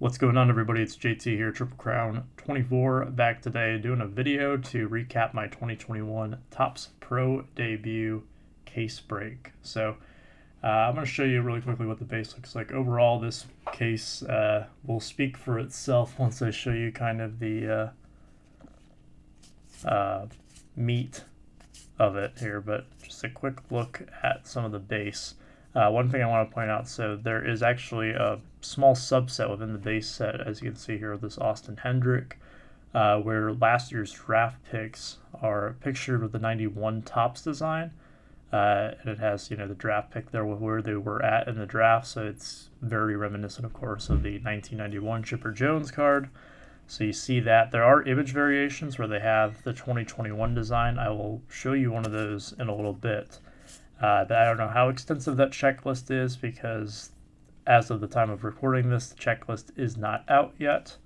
What's going on, everybody? It's JT here, TripleCrown24, back today doing a video to recap my 2021 Topps Pro debut case break. So I'm going to show you really quickly what the base looks like. Overall, this case will speak for itself once I show you kind of the meat of it here, but just a quick look at some of the base. One thing I want to point out, so there is actually a small subset within the base set, as you can see here, this Austin Hendrick, where last year's draft picks are pictured with the 91 Topps design, and it has, you know, the draft pick there with where they were at in the draft, so it's very reminiscent, of course, of the 1991 Chipper Jones card. So you see that there are image variations where they have the 2021 design. I will show you one of those in a little bit. But I don't know how extensive that checklist is because as of the time of recording this, the checklist is not out yet.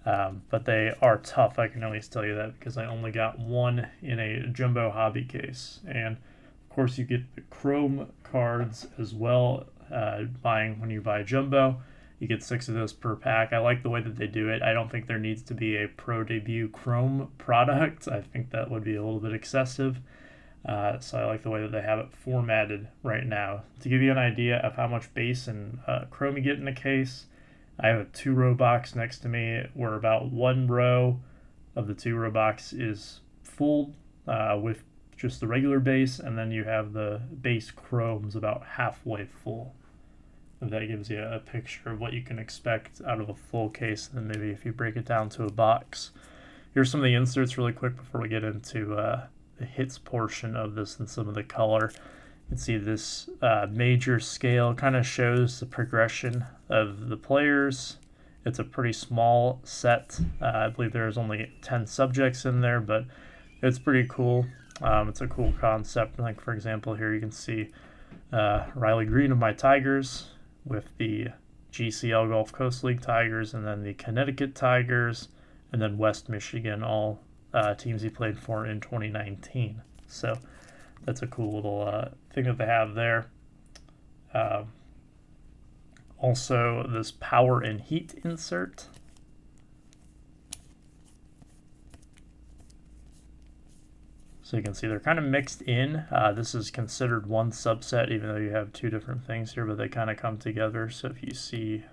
But they are tough, I can at least tell you that, because I only got one in a jumbo hobby case. And of course you get the chrome cards as well, when you buy jumbo. You get 6 of those per pack. I like the way that they do it. I don't think there needs to be a pro debut chrome product. I think that would be a little bit excessive. So I like the way that they have it formatted right now. To give you an idea of how much base and chrome you get in a case, I have a 2-row box next to me where about 1 row of the 2-row box is full with just the regular base, and then you have the base chromes about halfway full. That gives you a picture of what you can expect out of a full case, and then maybe if you break it down to a box. Here's some of the inserts really quick before we get into the hits portion of this and some of the color. You can see this major scale kind of shows the progression of the players. It's a pretty small set. I believe there's only 10 subjects in there, but it's pretty cool. It's a cool concept. Like, for example, here you can see Riley Green of my Tigers with the GCL Gulf Coast League Tigers, and then the Connecticut Tigers, and then West Michigan, all teams he played for in 2019. So that's a cool little thing that they have there. Also, this power and heat insert. So you can see they're kind of mixed in. This is considered one subset, even though you have 2 different things here, but they kind of come together. So if you see,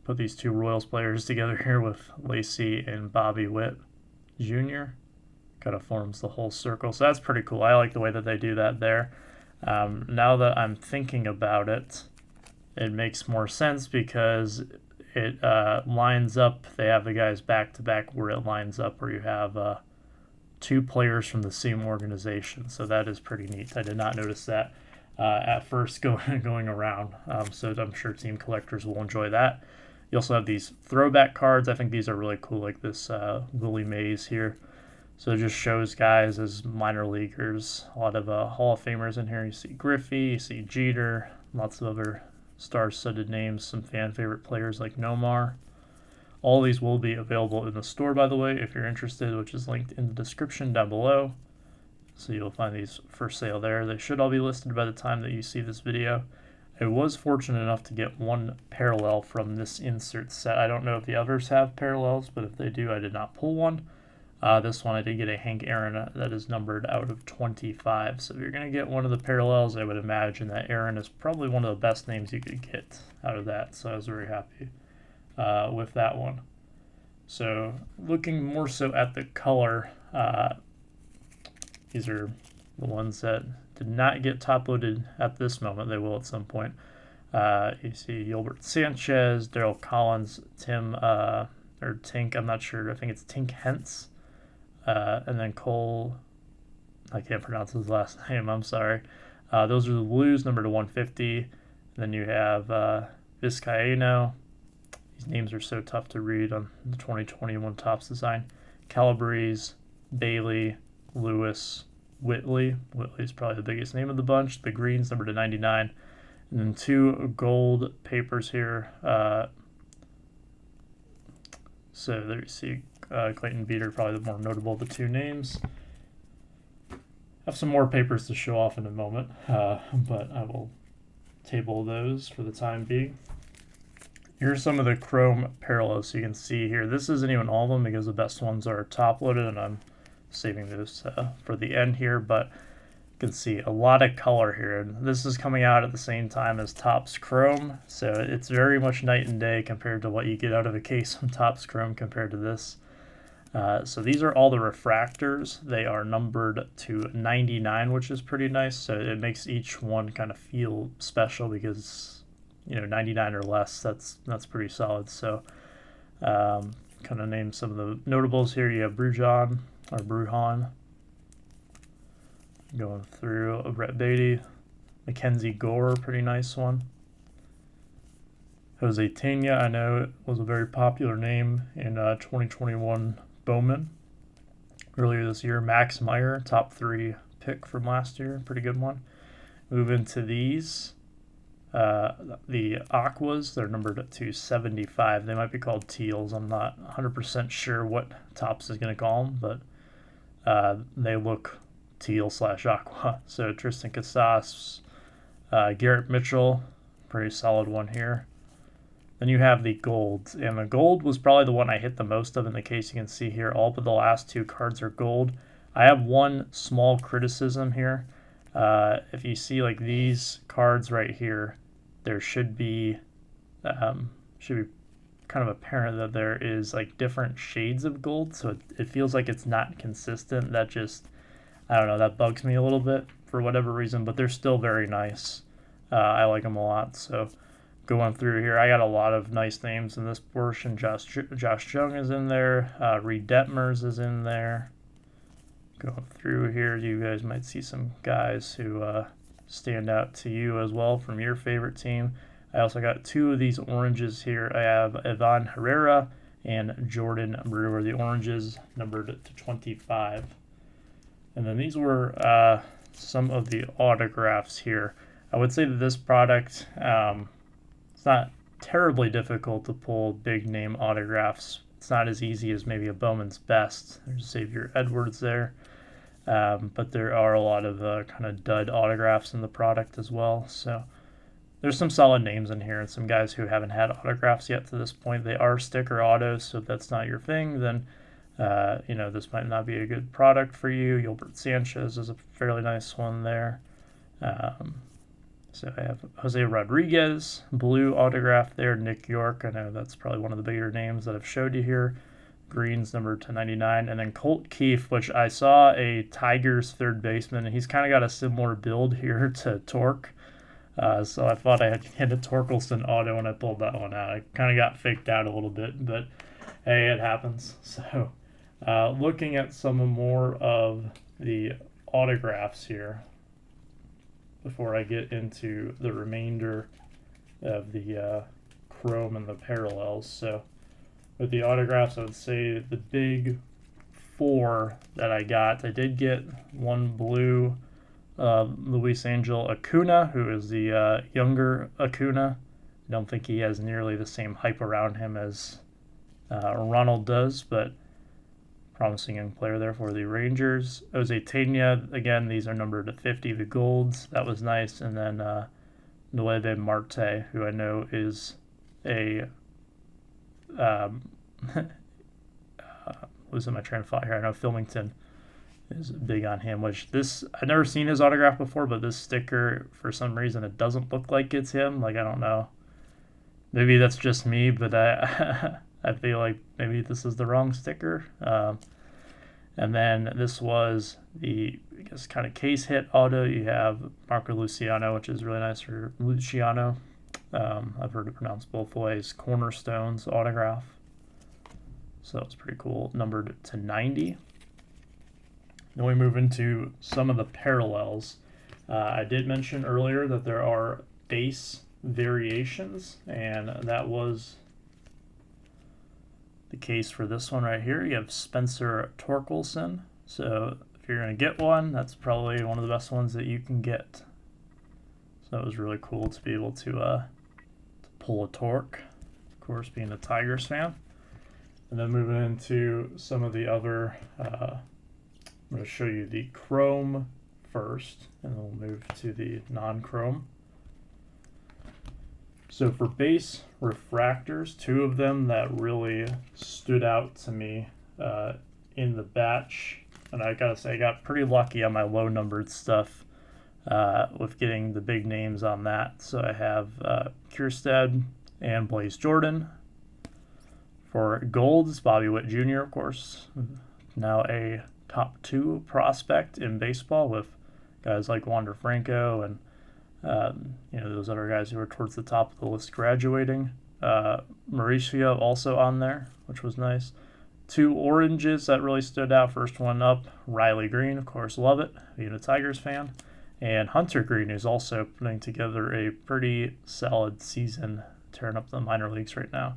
put these 2 Royals players together here with Lacey and Bobby Witt Jr., kind of forms the whole circle. So that's pretty cool. I like the way that they do that there. Now that I'm thinking about it, it makes more sense because it lines up. They have the guys back to back where it lines up, where you have 2 players from the same organization. So that is pretty neat. I did not notice that at first going around. So I'm sure team collectors will enjoy that. You also have these throwback cards. I think these are really cool, like this Willie Mays here. So it just shows guys as minor leaguers. A lot of Hall of Famers in here. You see Griffey, you see Jeter, lots of other star-studded names, some fan favorite players like Nomar. All these will be available in the store, by the way, if you're interested, which is linked in the description down below. So you'll find these for sale there. They should all be listed by the time that you see this video. I was fortunate enough to get 1 parallel from this insert set. I don't know if the others have parallels, but if they do, I did not pull one. This one I did get a Hank Aaron that is numbered out of 25. So if you're going to get one of the parallels, I would imagine that Aaron is probably one of the best names you could get out of that. So I was very happy with that one. So looking more so at the color, these are the ones that did not get top loaded at this moment. They will at some point. You see Gilbert Sanchez, Daryl Collins, or Tink, I'm not sure. I think it's Tink Hentz. And then Cole, I can't pronounce his last name, I'm sorry. Those are the Blues, number to 150. And then you have Vizcaíno. These names are so tough to read on the 2021 Topps design. Calabrese, Bailey, Lewis, Whitley. Whitley's probably the biggest name of the bunch. The greens, number to 99. And then 2 gold papers here. So there you see Clayton Beeter, probably the more notable of the 2 names. Have some more papers to show off in a moment, but I will table those for the time being. Here's some of the chrome parallels. So you can see here, this isn't even all of them because the best ones are top loaded, and I'm saving those for the end here, but you can see a lot of color here. And this is coming out at the same time as Topps Chrome, so it's very much night and day compared to what you get out of a case from Topps Chrome compared to this. So these are all the refractors. They are numbered to 99, which is pretty nice. So it makes each one kind of feel special because, you know, 99 or less, that's pretty solid. So kind of name some of the notables here. You have Brujan, going through a Brett Beatty, Mackenzie Gore, pretty nice one. Jose Tena, I know it was a very popular name in 2021 Bowman earlier this year. Max Meyer, top 3 pick from last year, pretty good one. Move into these. The Aquas, they're numbered to 75. They might be called teals. I'm not 100% sure what Topps is going to call them, but they look teal/aqua. So Tristan Casas, Garrett Mitchell, pretty solid one here. Then you have the golds, and the gold was probably the one I hit the most of in the case. You can see here, all but the last 2 cards are gold. I have one small criticism here. If you see like these cards right here, there should be kind of apparent that there is like different shades of gold, so it feels like it's not consistent. That just, I don't know, that bugs me a little bit for whatever reason, but they're still very nice. I like them a lot. So going through here, I got a lot of nice names in this portion. Josh Jung is in there. Reed Detmers is in there. Going through here, you guys might see some guys who stand out to you as well from your favorite team. I also got 2 of these oranges here. I have Ivan Herrera and Jordan Brewer. The oranges numbered to 25. And then these were some of the autographs here. I would say that this product, it's not terribly difficult to pull big name autographs. It's not as easy as maybe a Bowman's Best. There's Xavier Edwards there. But there are a lot of kind of dud autographs in the product as well. So there's some solid names in here and some guys who haven't had autographs yet to this point. They are sticker autos, so if that's not your thing, then you know, this might not be a good product for you. Gilbert Sanchez is a fairly nice one there. So I have Jose Rodriguez, blue autograph there. Nick York, I know that's probably one of the bigger names that I've showed you here. Greens numbered to 99. And then Colt Keefe, which I saw a Tigers third baseman, and he's kind of got a similar build here to Torque. So I thought I had a Torkelson auto when I pulled that one out. I kind of got faked out a little bit, but hey, it happens. So looking at some more of the autographs here before I get into the remainder of the chrome and the parallels. So with the autographs, I would say the big 4 that I got, I did get one blue Luis Angel Acuna, who is the younger Acuna. I don't think he has nearly the same hype around him as Ronald does, but promising young player there for the Rangers. Jose Tena, again, these are numbered to 50, the golds. That was nice. And then Nueve Marte, who I know is a losing my train of thought here. I know Filmington is big on him, which this, I've never seen his autograph before, but this sticker, for some reason, it doesn't look like it's him. Like, I don't know. Maybe that's just me, but I feel like maybe this is the wrong sticker. And then this was the, I guess, kind of case hit auto. You have Marco Luciano, which is really nice for Luciano. I've heard it pronounced both ways. Cornerstones autograph. So that's pretty cool. Numbered to 90. Then we move into some of the parallels. I did mention earlier that there are base variations, and that was the case for this one right here. You have Spencer Torkelson. So if you're going to get one, that's probably one of the best ones that you can get. So it was really cool to be able to pull a Torque, of course, being a Tigers fan. And then moving into some of the other, I'm going to show you the chrome first, and then we'll move to the non-chrome. So for base refractors, two of them that really stood out to me in the batch, and I gotta say I got pretty lucky on my low numbered stuff with getting the big names on that. So I have Kierstead and Blaze Jordan. For golds, Bobby Witt Jr., of course, now a top 2 prospect in baseball with guys like Wander Franco and those other guys who were towards the top of the list graduating. Mauricio also on there, which was nice. 2 oranges that really stood out. First one up, Riley Green, of course, love it, being a Tigers fan. And Hunter Green, who's also putting together a pretty solid season, tearing up the minor leagues right now.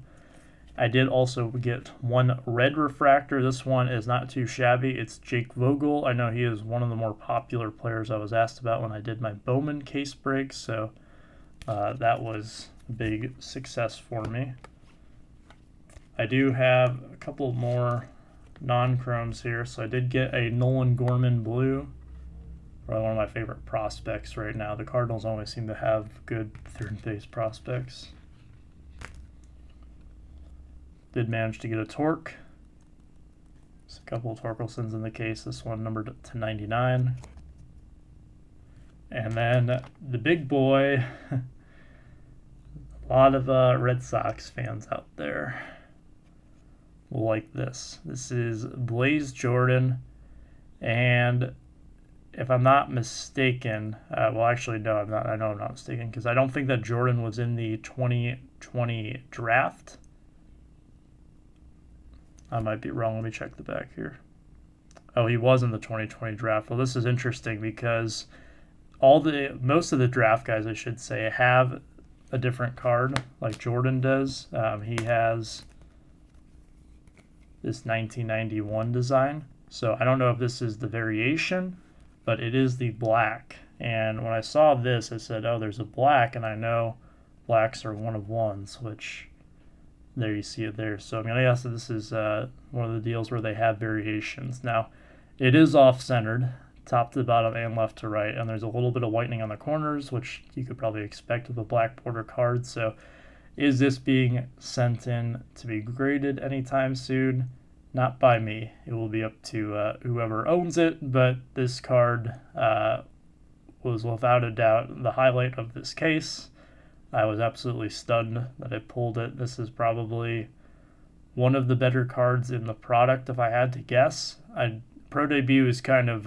I did also get 1 red refractor. This one is not too shabby. It's Jake Vogel. I know he is one of the more popular players I was asked about when I did my Bowman case break, so that was a big success for me. I do have a couple more non-chromes here. So I did get a Nolan Gorman blue, probably one of my favorite prospects right now. The Cardinals always seem to have good third base prospects. Did manage to get a Torque. There's a couple of Torkelsons in the case. This one numbered to 99. And then the big boy, a lot of Red Sox fans out there will like this. This is Blaze Jordan, and if I'm not mistaken, well, actually, no, I'm not. I know I'm not mistaken because I don't think that Jordan was in the 2020 draft. I might be wrong. Let me check the back here. Oh, he was in the 2020 draft. Well, this is interesting because most of the draft guys, I should say, have a different card like Jordan does. He has this 1991 design. So I don't know if this is the variation, but it is the black. And when I saw this, I said, oh, there's a black, and I know blacks are 1 of 1s, which there you see it there. So I'm going to guess that this is one of the deals where they have variations. Now, it is off-centered, top to bottom and left to right, and there's a little bit of whitening on the corners, which you could probably expect with a black border card. So is this being sent in to be graded anytime soon? Not by me. It will be up to whoever owns it, but this card was without a doubt the highlight of this case. I was absolutely stunned that I pulled it. This is probably one of the better cards in the product if I had to guess. Pro Debut is kind of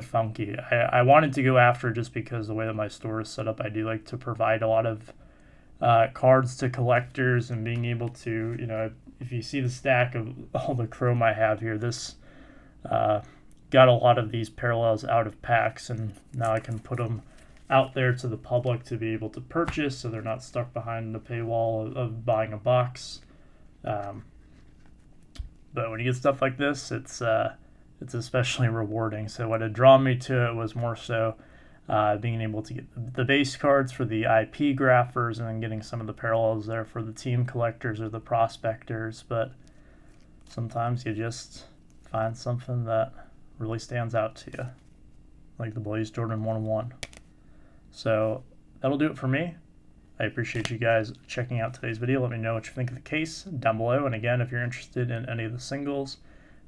funky. I wanted to go after it just because the way that my store is set up, I do like to provide a lot of cards to collectors, and being able to, if you see the stack of all the chrome I have here, this got a lot of these parallels out of packs, and now I can put them out there to the public to be able to purchase, so they're not stuck behind the paywall of buying a box. But when you get stuff like this, it's especially rewarding. So what had drawn me to it was more so being able to get the base cards for the IP graphers, and then getting some of the parallels there for the team collectors or the prospectors. But sometimes you just find something that really stands out to you, like the Blaze Jordan 101. So that'll do it for me. I appreciate you guys checking out today's video. Let me know what you think of the case down below. And again, if you're interested in any of the singles,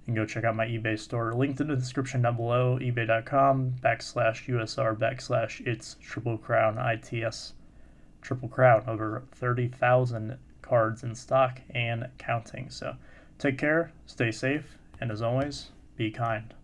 you can go check out my eBay store, linked in the description down below, ebay.com/USR/it's Triple Crown, ITS Triple Crown, over 30,000 cards in stock and counting. So take care, stay safe, and as always, be kind.